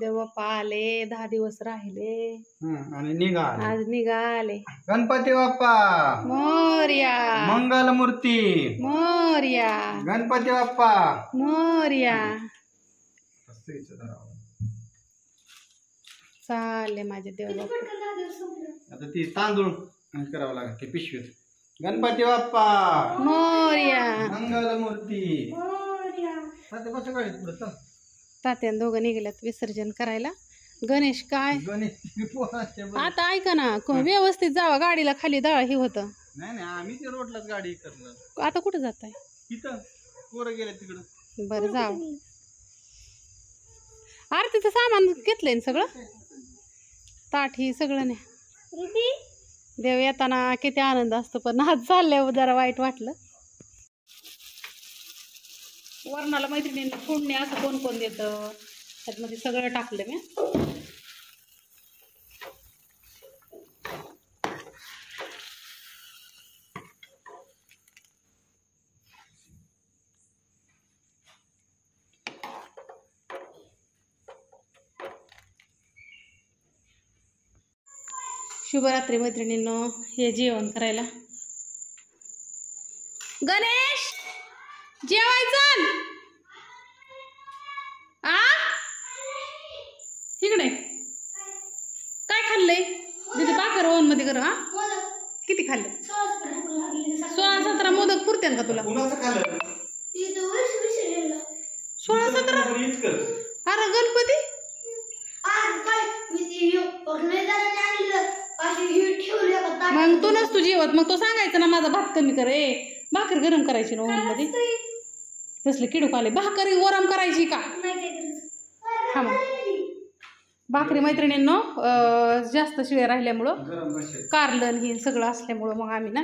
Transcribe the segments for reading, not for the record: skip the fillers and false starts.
देवबाप्पा आले, 10 दिवस राहिले आणि निघाले. आज निघाले. गणपती बाप्पा मोरया, मंगल मूर्ती मोरया, गणपती बाप्पा मोरया. चालले माझे देवबाप्पा. आता ती तांदूळ करावं लागेल ते पिशवीत. गणपती बाप्पा मोरया, मंगल मूर्ती. तात्यान दोघं निघाल्यात विसर्जन करायला. गणेश काय आता ऐका ना, व्यवस्थित जावा, गाडीला खाली दळा हे होतं. नाही नाही, आम्ही ते रोडलाच गाडी करणार. आता कुठं जाताय? तिथं पोरं गेले तिकडं. बरं जाव. आरतीचं सामान घेतलंय ना सगळं, ताट ही सगळं नाही. देव येताना किती आनंद असतो, पण आज चालल्यावर जरा वाईट वाटलं. वरणाला मैत्रिणींना फोडणी असं कोण कोण देतं, त्यातमध्ये सगळं टाकलं मी. शुभरात्री मैत्रिणींनो. हे जेवण करायला. गणेश जेवायचं आ इकडे काय खाल्लंय? तिथे भाकर ओव्हन मध्ये कर. हा किती खाल्लं? 16-17 मोदक पुरते का तुला? 16-17? अरे गणपती मग तू नसतो जेवत, मग तो सांगायचं ना माझा भात कमी कर. भाकर गरम करायची ना ओव्हन मध्ये. तसले किडूक आले. भाकरी गरम करायची का? हा मग भाकरी मैत्रिणींनो जास्त शिळे राहिल्यामुळं, कारलन हे सगळं असल्यामुळं मग आम्ही ना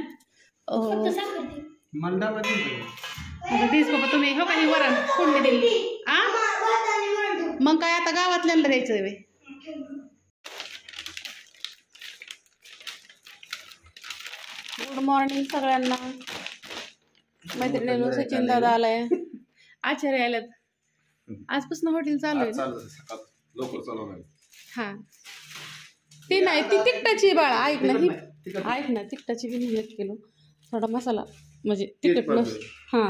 आता तीच बाबा तुम्ही हो काही वरण फोडणी दिली. आ मग काय आता गावातल्याला द्यायचं वे. गुड मॉर्निंग सगळ्यांना. मैत्रिणींनो सचिन दादा आलाय, आचार्य आल्यात. आजपासून हॉटेल चालू आहे ना. हा ती नाही, ती तिखटाची बाळा. ऐक ना ही, ऐक ना तिखटाची बी 1 किलो थोडा मसाला म्हणजे तिखट नस. हा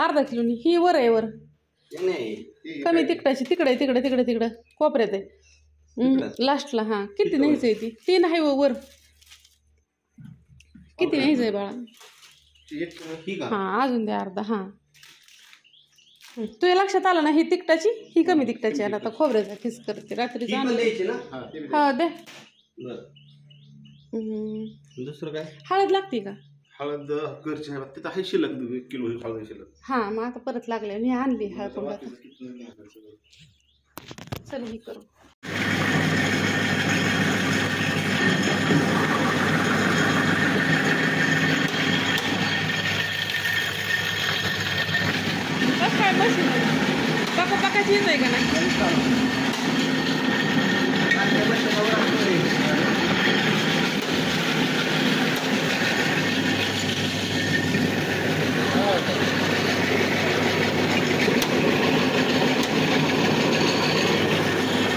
अर्धा किलो ही वर आहे. वर कमी तिखटाची तिकडे तिकडे तिकडे तिकडं कोपऱ्यात आहे लास्टला. हा किती न्यायचंय ती? ती नाही वर किती न्यायचंय बाळा? हा अजून द्या अर्धा. हा तुझ्या लक्षात आलं ना ही तिखटाची, ही कमी तिखटाची. आणि आता खोबऱ्याचा खिस करते रात्री. हा द्या. दुसरं काय हळद लागते का? हळद तिथं आहे शिल्लक 1 किलो हळद शिल्लक. हा मग आता परत लागले आणि आणली हळद. चल ही करू. काय मशीन पका पकाची येत आहे का नाही?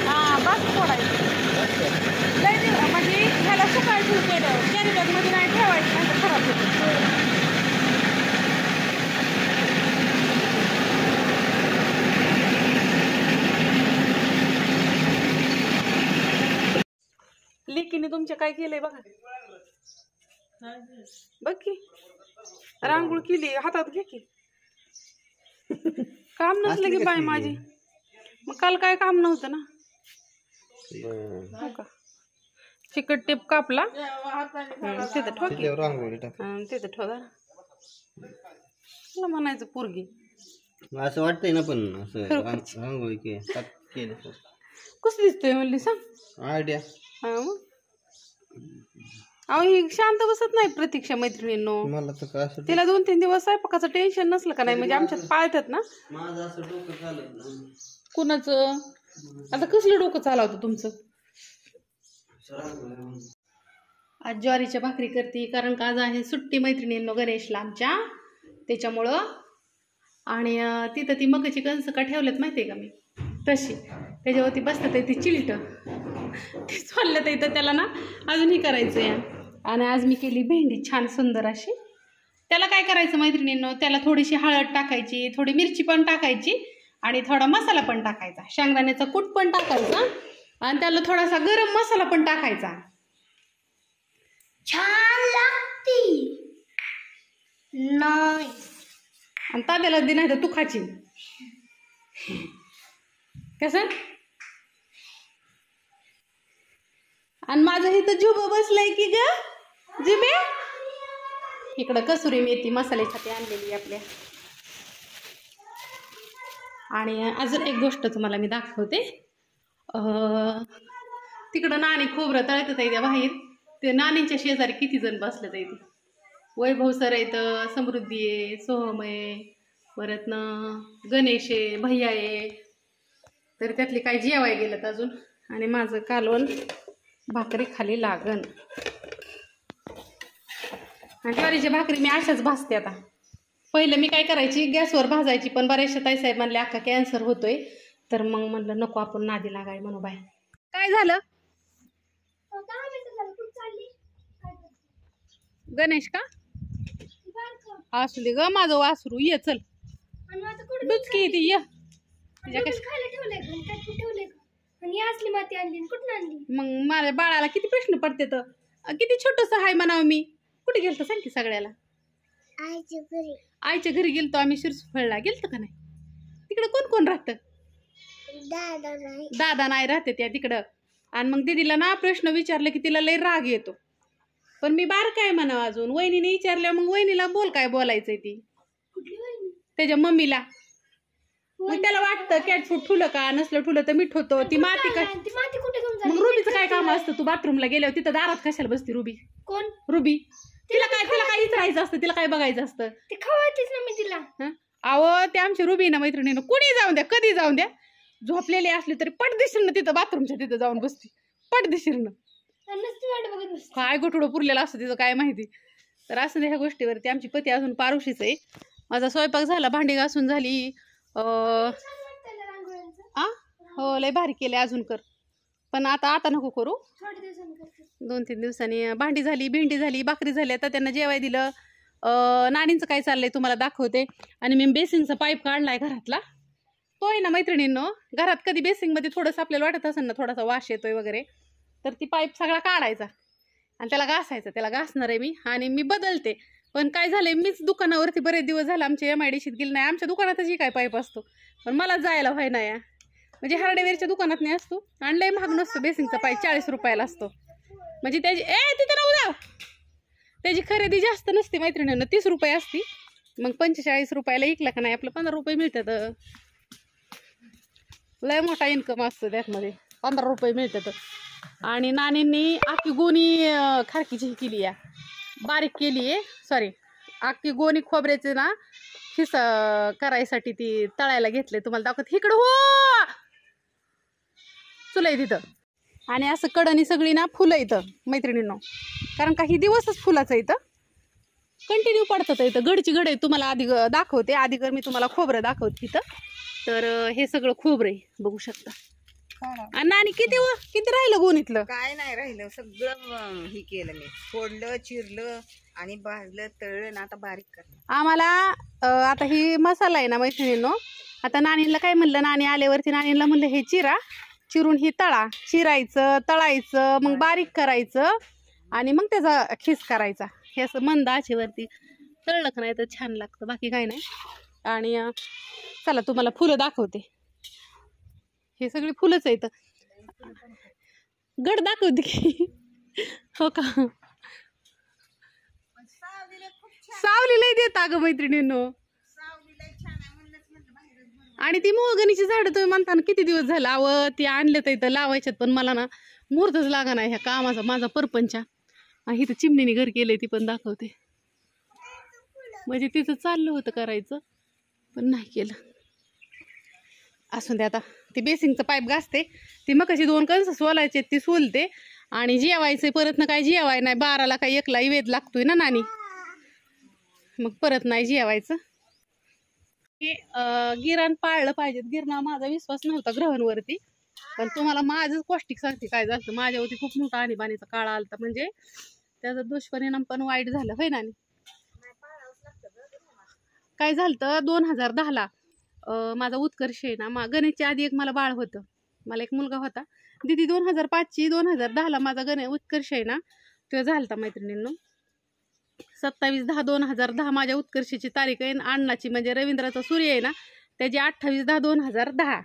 हा बस फोडायचं लय म्हणजे ह्याला सकाळी केलं कॅरी बॅग मध्ये नाही ठेवायचं, नाही खराब होतं. लेकीने तुमच्या काय केलंय बघा. बघ की रांगोळ केली, हातात घे की. काम नसलं की बाय माझी. मग काल काय काम नव्हतं ना. हो का चिकट टेप कापला तिथं ठोकी तिथं ठोका. मला म्हणायचं पोरगी असं वाटतंय ना, पण असं रांगोळी केलं कसं दिसतोय म्हणली सांग आयडिया. हा मग अहो ही शांत बसत नाही प्रतीक्षा मैत्रिणींनो. मला तर काय तिला 2-3 दिवस स्वयंपाकाचं टेन्शन नसलं का नाही, म्हणजे आमच्यात पाळतात ना. माझं असं डोकं चालत नाही. कुणाचं आता कसलं डोकं चालवतं तुमचं? आज ज्वारीच्या भाकरी करते, कारण का आज आहे सुट्टी मैत्रिणींनो गणेशला आमच्या, त्याच्यामुळं. आणि तिथं ती मकाची कणसं का ठेवल्यात माहिती आहे का मी? तशी त्याच्यावरती बसतात ती चिलट ती सोललं तर त्याला ना अजूनही करायचं आहे. आणि आज मी केली भेंडी छान सुंदर अशी. त्याला काय करायचं मैत्रिणींनो, त्याला थोडीशी हळद टाकायची, थोडी मिरची पण टाकायची आणि थोडा मसाला पण टाकायचा, शेंगदाण्याचा कूट पण टाकायचा आणि त्याला थोडासा गरम मसाला पण टाकायचा. छान लागती नाही आणि तात्याला दे नाही तर तू खाची. कसं आणि माझं इथं जुबं बसलंय की ग जुबे. इकडं कसुरी मेथी मसाल्यासाठी आणलेली आपल्या. आणि अजून एक गोष्ट तुम्हाला मी दाखवते. तिकडं नाणी खोबरं तळत आहे त्या बाहेर. ते नाणींच्या शेजारी किती जण बसले ते. वैभव सर आहेत, समृद्धी आहे, सोहम आहे, परत ना गणेश आहे, भैया आहे. तर त्यातली काही जेवाय गेलं तर अजून. आणि माझं कालवण भाकरी खाली लागन. आणि ज्वारीची भाकरी मी अशाच भाजते आता. पहिलं मी काय करायची, गॅसवर भाजायची, पण बऱ्याचशा ताईसाहेब म्हणले अख्खा कॅन्सर होतोय. तर मग म्हणलं नको आपण नादी लागाय म्हणू बाय. काय झालं गणेश का असू दे ग माझं वासरू. ये चल डुचकी ती ये. मग माझ्या बाळाला किती प्रश्न पडते तर किती छोटस हाय म्हणावं मी. कुठे गेलतो सांग की सगळ्याला. आईच्या घरी गेलतो आम्ही. शिरसुफळला गेलतो का नाही. तिकडं कोण कोण राहतं. दादा नाही राहते त्या तिकडं. आणि मग दीदीला ना प्रश्न विचारले की तिला लय राग येतो. पण मी बार काय म्हणावं अजून. वहिनीने विचारल्या मग वहिनीला बोल काय बोलायचंय ती त्याच्या मम्मीला. मग त्याला वाटतं कॅट फूड ठुलं का नसलं ठुलं तर मीठ होतो. ती माती काय. मग रुबीचं काय काम असतं. तू बाथरूमला गेल्यावर तिथं दारात कशाला बसती रुबी. कोण रुबी. तिला काय इचरायचं असतं. तिला काय बघायचं असतं. ते खवायचीच ना मी तिला. अहो ते आमची रुबी ना मैत्रिणीनं कुणी जाऊन द्या कधी जाऊन द्या झोपलेली असली तरी पटदिशीरनं तिथं बाथरूमच्या तिथं जाऊन बसती. पटदिशीरनं काय गोठुडं पुरलेलं असतं तिचं काय माहिती. तर असं ह्या गोष्टीवरती आमची पती अजून पारुशीच आहे. माझा स्वयंपाक झाला, भांडी घासून झाली. हो लय भारी केले अजून कर. पण आता नको करू. 2-3 दिवसांनी. भांडी झाली, भेंडी झाली, भाकरी झाली. आता त्यांना जेवाय दिलं. नाणींचं काय चाललंय तुम्हाला दाखवते. आणि मी बेसिंगचा पाईप काढलाय घरातला. तो आहे ना मैत्रिणींनो, घरात कधी बेसिंगमध्ये थोडंसं आपल्याला वाटत असेल ना थोडासा वास येतोय वगैरे, तर ती पाईप सगळा काढायचा आणि त्याला घासायचं. त्याला घासणार आहे मी आणि मी बदलते. पण काय झालंय, मीच दुकानावरती बरेच दिवस झाले आमच्या MIDCत गेली नाही. आमच्या दुकानातच काय पाईप असतो, पण मला जायला व्हाय ना. या म्हणजे हार्डवेअरच्या दुकानात नाही असतो. आणि लय महाग नसतो बेसिंगचा पाईप. 40 रुपयाला असतो. म्हणजे त्याची तिथं राहू द्या. त्याची खरेदी जास्त नसते मैत्रिणींना. 30 रुपये असती. मग 45 रुपयाला इकला का नाही आपलं 15 रुपये मिळतात. लय मोठा इन्कम असतो त्यामध्ये. 15 रुपये मिळतात. आणि नानींनी आखी गोणी खारकीची केली या बारीक केली आहे. सॉरी आखी गोणी खोबऱ्याचे ना खिस करायसाठी ती तळायला घेतले. तुम्हाला दाखवत इकडं हो चुलय तिथं. आणि असं कडणी सगळी ना फुलं इथं मैत्रिणींनो. कारण काही दिवसच फुलाचं इथं कंटिन्यू पडतात. इथं गडची गड आहे. तुम्हाला आधी दाखवते. आधी मी तुम्हाला खोबरं दाखवते इथं. तर हे सगळं खोबरं आहे बघू शकता. आणि किती राहिलं गोणीतलं. काय नाही राहिलं. सगळं हे केलं मी. फोडलं, चिरलं आणि भाजलं, तळलं ना आता बारीक करलं. आम्हाला आता ही मसाला आहे ना मैत्रिणींनो. आता नानीला काय म्हणलं, नानी आल्यावरती नानीला म्हणलं हे चिरून ही चिरायचं, तळायचं, मग बारीक करायचं आणि मग त्याचा खिस करायचा. हे असं मंद आचेवरती तळलं का नाही तर छान लागतं. बाकी काय नाही. आणि चला तुम्हाला फुलं दाखवते. हे सगळी फुलंच आहेत. गड दाखवते की हो का. सावली लय देत अगं मैत्रिणींनो. आणि ती मोहगणीची झाडं तुम्ही म्हणता ना किती दिवस झालं. अव ती आणले तर इथं लावायच्यात, पण मला ना मुहूर्तच लागा नाही ह्या कामाचा. माझा परपंचा. आणि इथं चिमणीने घर केलंय ती पण दाखवते. म्हणजे तिचं चाललं होतं करायचं पण नाही केलं. असून दे आता. ती बेसिंगचं पाईप घासते. ती मग कशी 2 कंस सोलायचे ती सोलते. आणि जेवायचं परत ना काय जेवाय नाही. 12ला काही 1ला वेध लागतोय ना नानी. मग परत नाही जेवायचं. गिरण पाळलं पाहिजे. गिरणा माझा विश्वास नव्हता ग्रहणवरती, पण तुम्हाला माझं पौष्टिक सांगते काय झालं. माझ्यावरती खूप मोठा आणीबाणीचा काळ आलता, म्हणजे त्याचा दुष्परिणाम पण वाईट झालं होय ना. काय झालं 2010ला माझा उत्कर्ष आहे ना, गणेशच्या आधी एक मला बाळ होतं, मला एक मुलगा होता. दिदी 2005ची 2010ला माझा उत्कर्ष आहे ना तो झालता मैत्रिणींनो. 27/10/2010 माझ्या उत्कर्षाची तारीख आहे. अण्णाची म्हणजे रवींद्राचा सूर्य आहे ना त्याची 28/10/2010.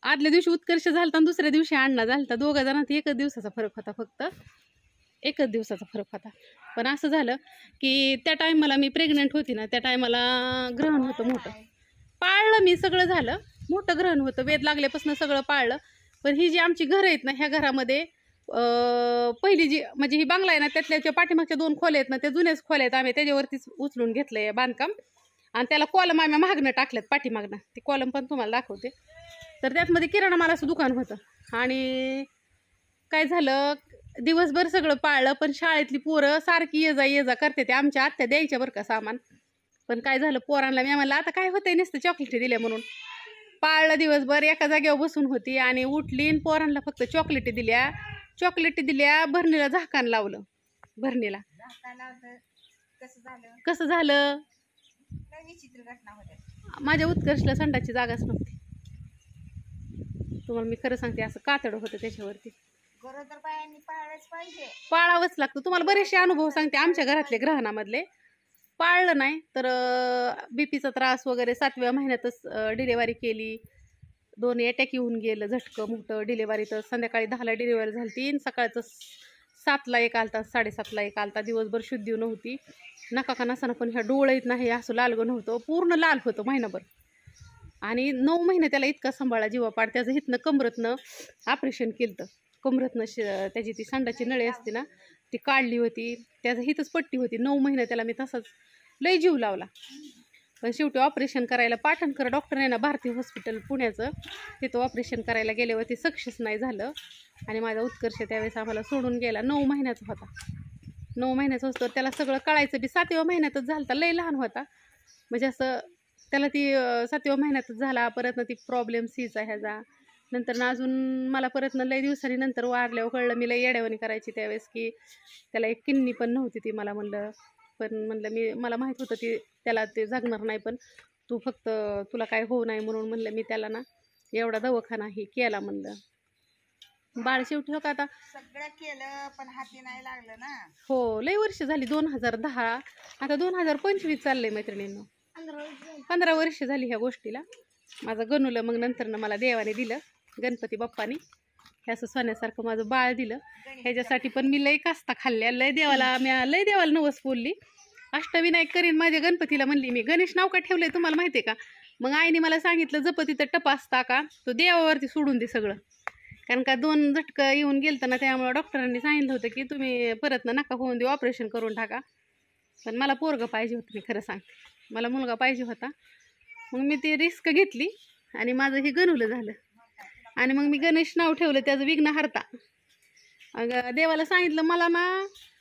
आदल्या दिवशी उत्कर्ष झालता आणि दुसऱ्या दिवशी अण्णा झालता. दोघा जणांत एकच दिवसाचा फरक होता, फक्त एकच दिवसाचा फरक होता. पण असं झालं की त्या टायमाला मी प्रेग्नंट होती ना, त्या टायमाला ग्रहण होतं मोठं. पाळलं मी, सगळं झालं, मोठं ग्रहण होतं, वेद लागल्यापासून सगळं पाळलं. पण ही जी आमची घरं आहेत ना, ह्या घरामध्ये पहिली जी म्हणजे ही बंगला आहे ना, त्यातल्या पाठीमागच्या 2 खोल्या आहेत ना, त्या जुन्याच खोल्या आहेत. आम्ही त्याच्यावरतीच उचलून घेतलंय बांधकाम, आणि त्याला कॉलम आम्ही मागणं टाकल्यात पाठीमागणं. ते कॉलम पण तुम्हाला दाखवते. तर त्यातमध्ये किराणा मालाचं दुकान होतं. आणि काय झालं, दिवसभर सगळं पाळलं, पण शाळेतली पोरं सारखी ये जा करते. ते आमच्या आत्या द्यायच्या बरं का सामान. पण काय झालं, पोरांना मी म्हणलं आता काय होतंय, नुसतं चॉकलेटी दिल्या म्हणून. पाळलं दिवसभर, एका जागेवर बसून होती आणि उठली, पोरांना फक्त चॉकलेटी दिल्या. भरणीला झाकान लावलं. भरणीला कसं झालं, विचित्र घटना होत्या. माझ्या उत्कर्षला संडासची जागाच नव्हती. तुम्हाला मी खरं सांगते, असं कातड होतं त्याच्यावरती. गरोदर बायांनी पाळलंच पाहिजे, पाळावंच लागतं. तुम्हाला बरेचसे अनुभव सांगते आमच्या घरातले ग्रहणामधले. पाळलं नाही तर बीपीचा त्रास वगैरे. 7व्या महिन्यातच डिलेवरी केली. 2 अटॅक येऊन गेलं, झटकं मोठं डिलेवरी. तर संध्याकाळी 10ला डिलेवरी झाली, सकाळचं 7ला एक आलता, 7:30ला एक आलता. दिवसभर शुद्धी नव्हती, नका का नसानं, पण ह्या डोळ्यात नाही असं लालगं नव्हतं, पूर्ण लाल होतं महिनाभर. आणि 9 महिने त्याला इतका सांभाळा जीवापाड. त्याचं हितनं कमरतनं ऑपरेशन केलं. कमरतनं त्याची ती संडाची नळी असते ना ती काढली होती, त्याचं हितच पट्टी होती. 9 महिने त्याला मी तसाच लय जीव लावला. पण शेवटी ऑपरेशन करायला पाटणकर डॉक्टर आहे ना, भारती हॉस्पिटल पुण्याचं, तिथं ऑपरेशन करायला गेल्यावरती सक्सेस नाही झालं. आणि माझा उत्कर्ष त्यावेळेस आम्हाला सोडून गेला. 9 महिन्याचा होता. 9 महिन्याचं असतं त्याला सगळं कळायचं बी. 7व्या महिन्यातच झालता, लय लहान होता. म्हणजे असं त्याला ती 7व्या महिन्यातच झाला. परत ना ती प्रॉब्लेम सीचा ह्याचा. नंतर ना अजून मला परत ना लय दिवसांनी नंतर वारल्यावर कळलं. मी लय येड्यावानी करायची त्यावेळेस की त्याला एक किडनी पण नव्हती. ती मला म्हणलं, पण म्हणलं मला माहीत होतं ती त्याला ते जगणार नाही, पण तू फक्त तुला काय होऊ नाही म्हणून म्हणलं मी त्याला ना एवढा दवाखाना ही केला. म्हणलं बाळ शेवटी हो का आता सगळं केलं पण हाती नाही लागलं ना. हो, लय वर्ष झाली. 2010, आता 2025 चाललंय मैत्रिणींनो. 15 वर्ष झाली ह्या गोष्टीला. माझं गणूला मग नंतर ना मला देवाने दिलं, गणपती बाप्पाने हे असं सोन्यासारखं माझं बाळ दिलं. ह्याच्यासाठी पण मी लय कास्ता खाल्ल्या, लय देवाला नवस बोलली. अष्टविनायक करीन माझ्या गणपतीला म्हणली मी. गणेश नाव का ठेवलंय तुम्हाला माहिती आहे का? मग आईने मला सांगितलं, जपती तर टप असता का, तो देवावरती सोडून दे सगळं. कारण का 2 झटकं येऊन गेलं ना, त्यामुळे डॉक्टरांनी सांगितलं होतं की तुम्ही परत नका होऊन देऊ, ऑपरेशन करून टाका. पण मला पोरगं पाहिजे होतं, मी खरं सांगते, मला मुलगा पाहिजे होता. मग मी ती रिस्क घेतली आणि माझं हे गणूलं झालं. आणि मग मी गणेश नाव ठेवलं, त्याचं विघ्न हरता. देवाला सांगितलं मला ना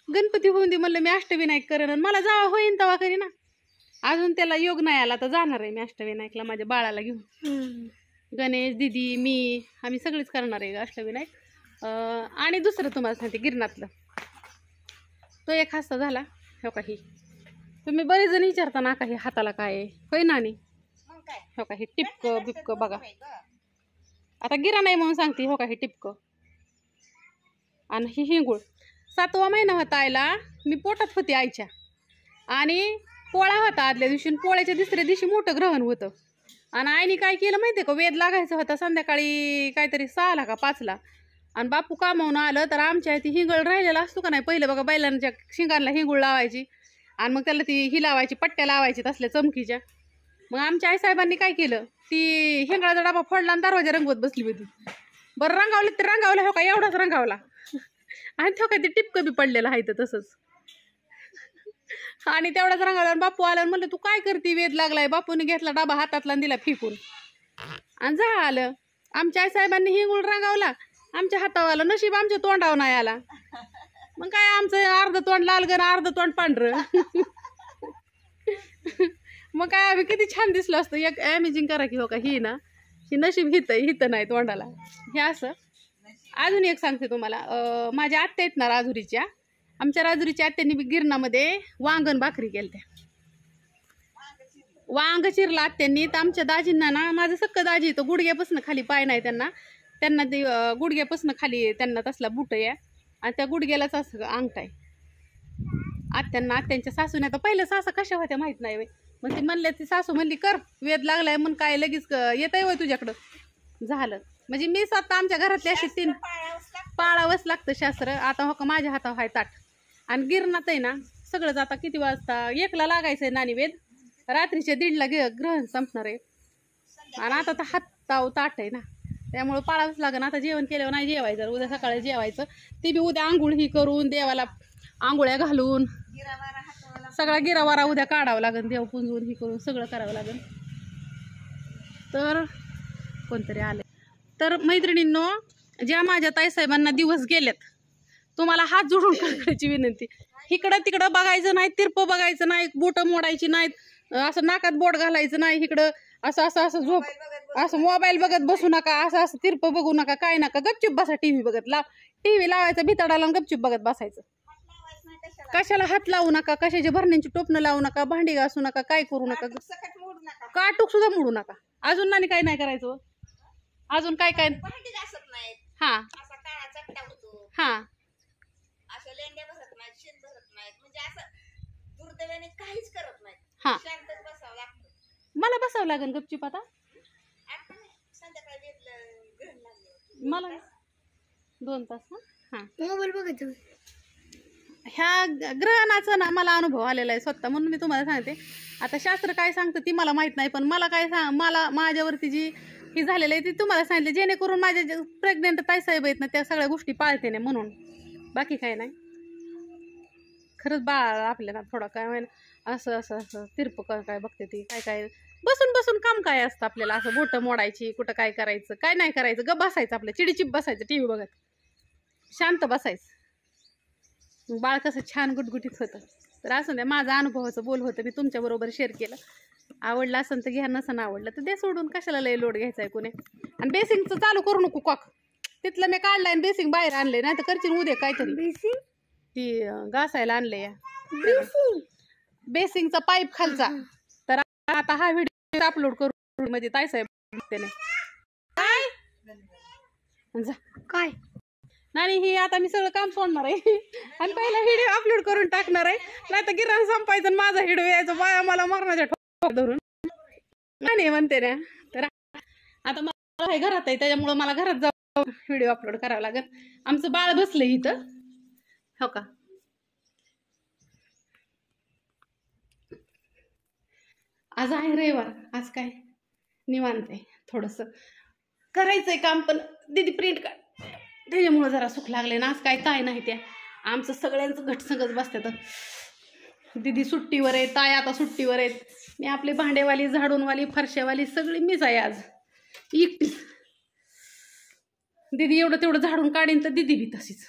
गणपती होऊन दे, म्हणलं मी अष्टविनायक करेन, आणि मला जावा होईन तवा करी ना. अजून त्याला योग नाही आला, तर जाणार आहे मी अष्टविनायकला माझ्या बाळाला घेऊन. गणेश दिदी मी आम्ही सगळीच करणार आहे अष्टविनायक. आणि दुसरं तुम्हाला सांगते गिरणातलं, तो एक हास्ता झाला. हो का, ही तुम्ही बरेच जण विचारता ना का हे हाताला काय आहे, होय नानी? हो का, हे टिपकं बिपकं बघा. आता गिरा नाही म्हणून सांगते. हो का, हे टिपकं आणि ही हिंगूळ. 7वा महिना होता आयला, मी पोटात होती आईच्या, आणि पोळा होता आदल्या दिवशी. पोळ्याच्या दुसऱ्या दिवशी मोठं ग्रहण होतं. आणि आईने काय केलं माहिती आहे का, वेद लागायचा होता संध्याकाळी काहीतरी 6ला का 5ला. आणि बापू कामावून आलं तर आमच्या ती हिंगळ राहिलेला असतो का नाही, पहिलं बघा बैलांच्या शिंगांना हिंगूळ लावायची आणि मग त्याला ती ही लावायची, पट्ट्या लावायची तसल्या चमकीच्या. मग आमच्या आईसाहेबांनी काय केलं, ती हिंगळाचा डबा फोडला आणि दरवाजा रंगवत बसली होती. बरं रंगावलं तर रंगावलं, हो का एवढाच रंगावला. आणि तो काय ते टिपकं बी पडलेलं आहे तर तसंच. आणि तेवढाच रंगावला. बापू आलं म्हणलं तू काय करते, वेद लागलाय. बापूने घेतला डबा हातातला आणि दिला फेकून आणि जा आलं. आमच्या आईसाहेबांनी हिंगूळ रंगावला, आमच्या हातावर आलं. नशीब आमच्या तोंडावर नाही आला. मग काय आमचं अर्ध तोंड लाल गण अर्ध तोंड पांढरं. मग काय आम्ही किती छान दिसलो असतो. एक अमेझिंग करा की हो का, ही ना ही नशीब हित नाही तोंडाला हे असं. अजून एक सांगते तुम्हाला, माझ्या आत्या आहेत ना राजुरीच्या, आमच्या राजुरीच्या आत्यांनी बी गिरणामध्ये वांगण भाकरी केल्या. वांग चिरला आत्यांनी. तर आमच्या दाजींना ना, माझं सक्क दाजी तो गुडघ्यापासून खाली पाय नाही त्यांना ते गुडघ्यापासून खाली त्यांना तसला बुट आहे आणि त्या गुडघ्यालाच असं अंगठा आहे. आत्यांच्या सासूने तर पहिलं सासू कशा होत्या माहीत नाही बाई. मग ती म्हणले, ती सासू म्हणली कर वेद लागलाय म्हणून काय लगेच येत आहे तुझ्याकडं झालं. म्हणजे मी स्वतः आमच्या घरातली अशी 3 पाळावंच लागतं शास्त्र. आता हो का माझ्या हातावर आहे ताट. आणि गिरणात आहे ना सगळंच. आता किती वाजता 1ला लागायचं आहे नानी वेद, रात्रीच्या 1:30ला ग्रहण संपणार आहे. आणि आता तर हाताव ताट आहे ना, त्यामुळं पाळावंच लागेल. आता जेवण केल्यावर नाही जेवायचं, उद्या सकाळी जेवायचं. ती बी उद्या आंघोळ ही करून देवाला आंघोळ्या घालून सगळा गिरावारा उद्या काढावं लागेल. देव पुंजून ही करून सगळं करावं लागेल. तर कोणतरी आले. तर मैत्रिणींनो, ज्या माझ्या ताईसाहेबांना दिवस गेलेत, तुम्हाला हात जोडून करायची विनंती, इकडं तिकडं बघायचं नाही, तिरप बघायचं नाही, बोटं मोडायची नाहीत, असं नाकात बोट घालायचं नाही, इकडं असं झोप असं मोबाईल बघत बसू नका, असं तिरप बघू नका, काय नका, गपचूप बसा. टीव्ही बघत टीव्ही लावायचा भिताडाला गपचूप बघत बसायचं. कशाला हात लावू नका, कशाच्या भरण्यांची टोपणं लावू नका, भांडी घासू नका, काय करू नका, काटूक सुद्धा मोडू नका. अजून नानी काय नाही करायचं, अजून काय काय हा हा हा मला बसावं लागेल गपचूप. आता मला 2 तास हा मोबाईल बघायचं. ह्या ग्रहणाचा ना मला अनुभव आलेला आहे स्वतः, म्हणून मी तुम्हाला सांगते. आता शास्त्र काय सांगतं ती मला माहित नाही, पण मला काय मला माझ्यावरती जी ही झालेलं आहे ती तुम्हाला सांगितलं, जेणेकरून माझ्या प्रेग्नेंट ताईसाहेब आहेत ना त्या सगळ्या गोष्टी पाळते नाही म्हणून. बाकी काय नाही. खरंच बाळ आपल्याला थोडा काय माहिती असं तिरप काय बघते ती, काय बसून काम काय असतं आपल्याला, असं बोटं मोडायची, कुठं काय करायचं, काय नाही करायचं, गप बसायचं आपलं चिडीचिप बसायचं, टीव्ही बघत शांत बसायचं. बाळ कसं छान गुटगुटीत होतं. तर असं नाही, माझा अनुभवाचं बोल होतं, मी तुमच्याबरोबर शेअर केलं. आवडलं असेल तर घ्या, नसन आवडलं तर दे सोडून, कशाला लय लोड घ्यायचा आहे कोणी. आणि बेसिंगचं चालू करू नको कॉक, तिथलं मी काढलाय आणि बेसिंग बाहेर आणले, नाही तर करशील उद्या काहीतरी. बेसिंग ती घासायला आणले या बेसिंगचा पाईप खालचा. तर आता हा व्हिडिओ अपलोड करू म्हणजे ताईसाहेब त्याने काय नाही, ही आता मी सगळं काम सोडणार आहे आणि पहिला व्हिडिओ अपलोड करून टाकणार आहे, नाही तर गिराण संपायचं आणि माझा व्हिडिओ यायचा बाया मला मरणाच्या ठोक धरून नाही म्हणते ना. तर आता मला हे घरात आहे त्याच्यामुळं मला घरात जाऊन व्हिडिओ अपलोड करावा लागेल. आमचं बाळ बसलं इथं हो का. आज आहे रविवार, आज काय निवांत आहे, थोडंसं करायचंय काम, पण दीदी प्रिंट काढ त्याच्यामुळं जरा सुख लागले ना. आज काय ताय नाही, त्या आमचं सगळ्यांचं घटसंगच बसतात. दीदी सुट्टीवर आहे, ताय आता सुट्टीवर आहेत, मी आपली भांडेवाली, झाडूनवाली, फरशावाली सगळी मीच आहे आज एकटीच. दीदी एवढं तेवढं झाडून काढीन तर दीदी बी तशीच.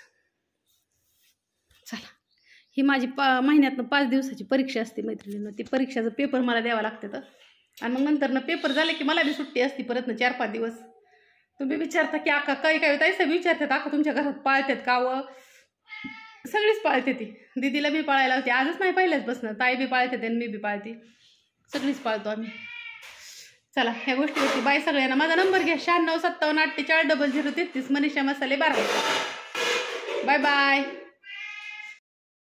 चला, ही माझी महिन्यातनं 5 दिवसाची परीक्षा असते मैत्रिणींना. ती परीक्षाचं पेपर मला द्यावं लागते तर, आणि मग नंतर पेपर झाले की मला बी सुट्टी असते परत 4-5 दिवस. तुम्ही विचारता की आका काय काय ताईसाहेब विचारतात, आका तुमच्या घरात पाळतात का व? सगळीच पाळते ती. दीदीला बी पाळायला होती, आजच नाही पहिल्याच बसणं, ताई बी पाळते आणि मी बी पाळते, सगळीच पाळतो आम्ही. चला, ह्या गोष्टीवरती बाय सगळ्यांना. माझा नंबर घ्या 9657484033 मनीषा मसाले 12. Bye bye.